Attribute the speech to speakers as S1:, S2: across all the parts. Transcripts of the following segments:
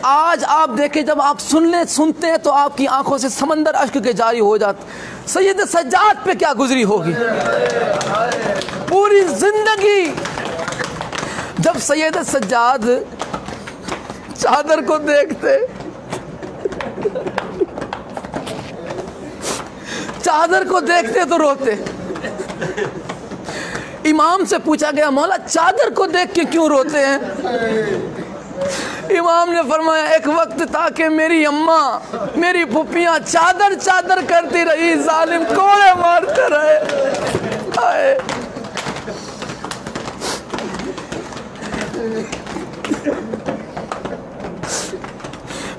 S1: آج آپ دیکھیں جب آپ سنتے ہیں تو آپ کی آنکھوں سے سمندر اشک کے جاری ہو جاتا. سید سجاد پہ کیا گزری ہوگی پوری زندگی. جب سید سجاد چادر کو دیکھتے، چادر کو دیکھتے تو روتے. امام سے پوچھا گیا مولا چادر کو دیکھ کے کیوں روتے ہیں؟ امام نے فرمایا ایک وقت تھا کہ میری اماں میری پھپھیاں چادر چادر کرتی رہی، ظالم کوڑے مارتے رہے. آئے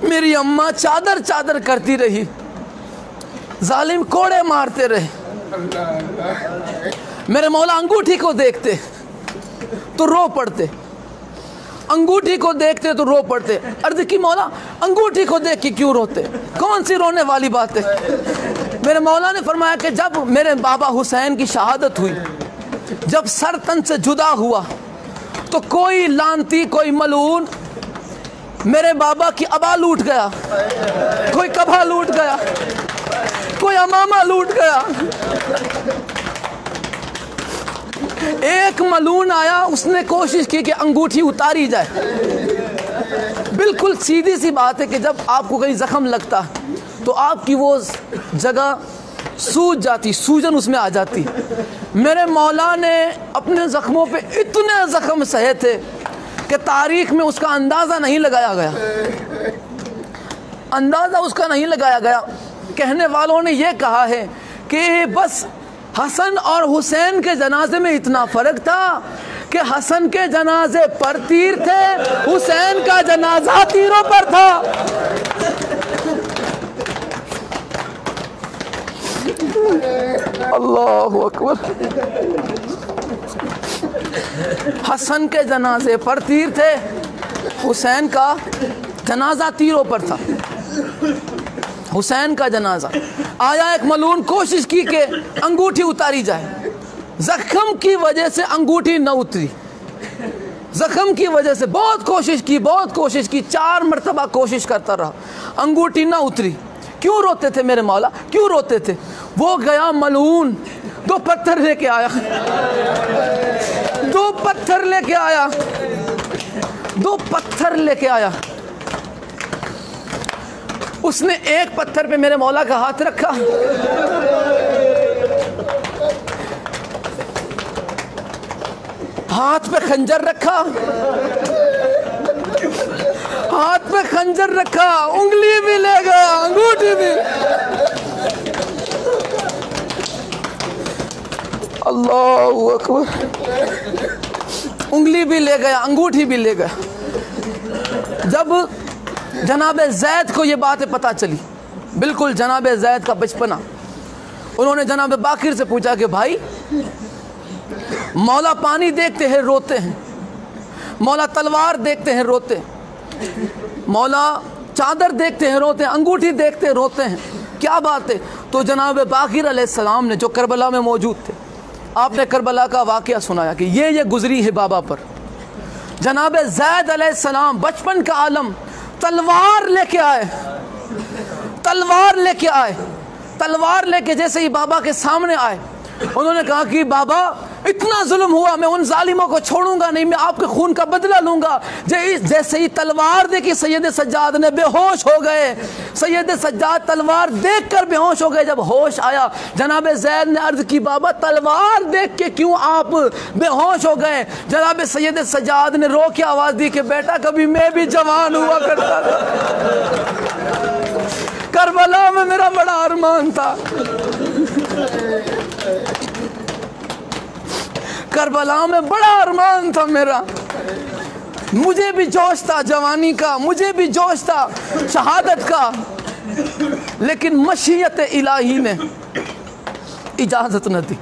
S1: میری اماں چادر چادر کرتی رہی، ظالم کوڑے مارتے رہے. میرے مولا انگوٹھی کو دیکھتے تو رو پڑتے، انگوٹھی کو دیکھتے تو رو پڑتے. عرض کی مولا انگوٹھی کو دیکھ کے کیوں روتے؟ کون سی رونے والی بات ہے؟ میرے مولا نے فرمایا کہ جب میرے بابا حسین کی شہادت ہوئی، جب سر تن سے جدا ہوا تو کوئی لانتی کوئی ملعون میرے بابا کی ابا لوٹ گیا، کوئی کبھا لوٹ گیا، کوئی امامہ لوٹ گیا. ایک ملعون آیا، اس نے کوشش کی کہ انگوٹھی اتاری جائے. بالکل سیدھی سی بات ہے کہ جب آپ کو کہیں زخم لگتا تو آپ کی وہ جگہ سوج جاتی، سوجن اس میں آ جاتی. میرے مولا نے اپنے زخموں پہ اتنے زخم سہے تھے کہ تاریخ میں اس کا اندازہ نہیں لگایا گیا، اندازہ اس کا نہیں لگایا گیا. کہنے والوں نے یہ کہا ہے کہ بس حسن اور حسین کے جنازے میں اتنا فرق تھا کہ حسن کے جنازے پر تیر تھے، حسین کا جنازہ تیروں پر تھا. اللہ اکبر. حسن کے جنازے پر تیر تھے، حسین کا جنازہ تیروں پر تھا. حسین کا جنازہ آیا، ایک ملعون کوشش کی کہ انگوٹھی اتاری جائے، زخم کی وجہ سے انگوٹھی نہ اتری. زخم کی وجہ سے بہت کوشش کی، 4 مرتبہ کوشش کرتا رہا، انگوٹھی نہ اتری. کیوں روتے تھے میرے مولا؟ کیوں روتے تھے؟ وہ گیا ملعون 2 پتھر لے کے آیا، 2 پتھر لے کے آیا، 2 پتھر لے کے آیا. اس نے ایک پتھر پہ میرے مولا کا ہاتھ رکھا، ہاتھ پہ خنجر رکھا، ہاتھ پہ خنجر رکھا، انگلی بھی لے گیا، انگوٹھی بھی. اللہ اکبر. انگلی بھی لے گیا، انگوٹھی بھی لے گیا. جب جناب زید کو یہ باتیں پتہ چلی، بالکل جناب زید کا بچپنا، انہوں نے جناب باقر سے پوچھا کہ بھائی مولا پانی دیکھتے ہیں روتے ہیں، مولا تلوار دیکھتے ہیں روتے ہیں، مولا چادر دیکھتے ہیں روتے ہیں، انگوٹھی دیکھتے ہیں روتے ہیں، کیا بات ہے؟ تو جناب باقر علیہ السلام نے جو کربلا میں موجود تھے، آپ نے کربلا کا واقعہ سنایا کہ یہ گزری ہے بابا پر. جناب زید علیہ السلام بچپن کا عالم تلوار لے کے آئے، تلوار لے کے آئے، تلوار لے کے جیسے ہی بابا کے سامنے آئے، انہوں نے کہا کہ بابا اتنا ظلم ہوا، میں ان ظالموں کو چھوڑوں گا نہیں، میں آپ کے خون کا بدلہ لوں گا. جیسے ہی تلوار دیکھی سید سجاد نے بے ہوش ہو گئے. سید سجاد تلوار دیکھ کر بے ہوش ہو گئے. جب ہوش آیا جناب زید نے عرض کی بابا تلوار دیکھ کے کیوں آپ بے ہوش ہو گئے؟ جناب سید سجاد نے رو کے آواز دی کہ بیٹا کبھی میں بھی جوان ہوا کرتا تھا، کربلا میں میرا بڑا ارمان تھا، کربلا میں بڑا ارمان تھا میرا، مجھے بھی جوش تھا جوانی کا، مجھے بھی جوش تھا شہادت کا، لیکن مشیت الہی نے اجازت نہ دی.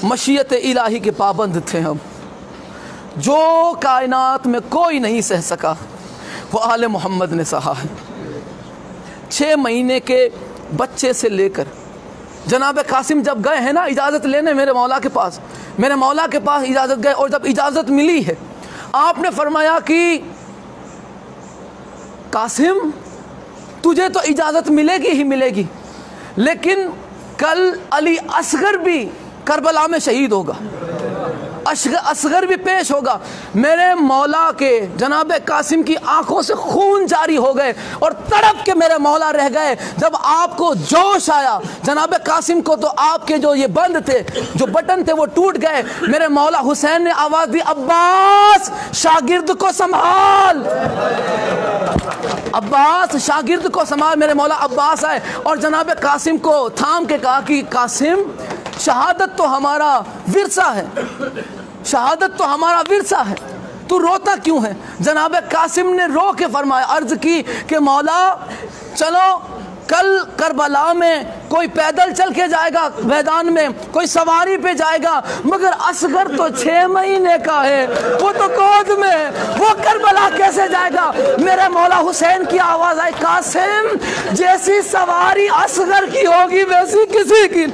S1: مشیت الہی کے پابند تھے ہم. جو کائنات میں کوئی نہیں سہ سکا وہ آل محمد نے سہا ہے. 6 مہینے کے بچے سے لے کر جناب قاسم جب گئے ہیں نا اجازت لینے میرے مولا کے پاس، میرے مولا کے پاس اجازت گئے، اور جب اجازت ملی ہے آپ نے فرمایا کہ قاسم تجھے تو اجازت ملے گی ہی ملے گی، لیکن کل علی اصغر بھی کربلا میں شہید ہوگا، اصغر بھی پیش ہوگا۔ میرے مولا کے جناب قاسم کی آنکھوں سے خون جاری ہو گئے اور تڑپ کے میرے مولا رہ گئے۔ جب آپ کو جوش آیا جناب قاسم کو تو آپ کے جو یہ بند تھے، جو بٹن تھے، وہ ٹوٹ گئے۔ میرے مولا حسین نے آواز دی، عباس شاگرد کو سنبھال، عباس شاگرد کو سنبھال۔ میرے مولا عباس آئے اور جناب قاسم کو تھام کے کہا کہ قاسم شہادت تو ہمارا ورثہ ہے، شہادت تو ہمارا ورثہ ہے، تو روتا کیوں ہے؟ جناب قاسم نے رو کے فرمایا، عرض کی کہ مولا چلو کل کربلا میں کوئی پیدل چل کے جائے گا میدان میں، کوئی سواری پہ جائے گا، مگر اصغر تو 6 مہینے کا ہے، وہ تو گود میں ہے، وہ کربلا کیسے جائے گا؟ میرے مولا حسین کی آواز آئی، قاسم جیسی سواری اصغر کی ہوگی ویسی کسی کی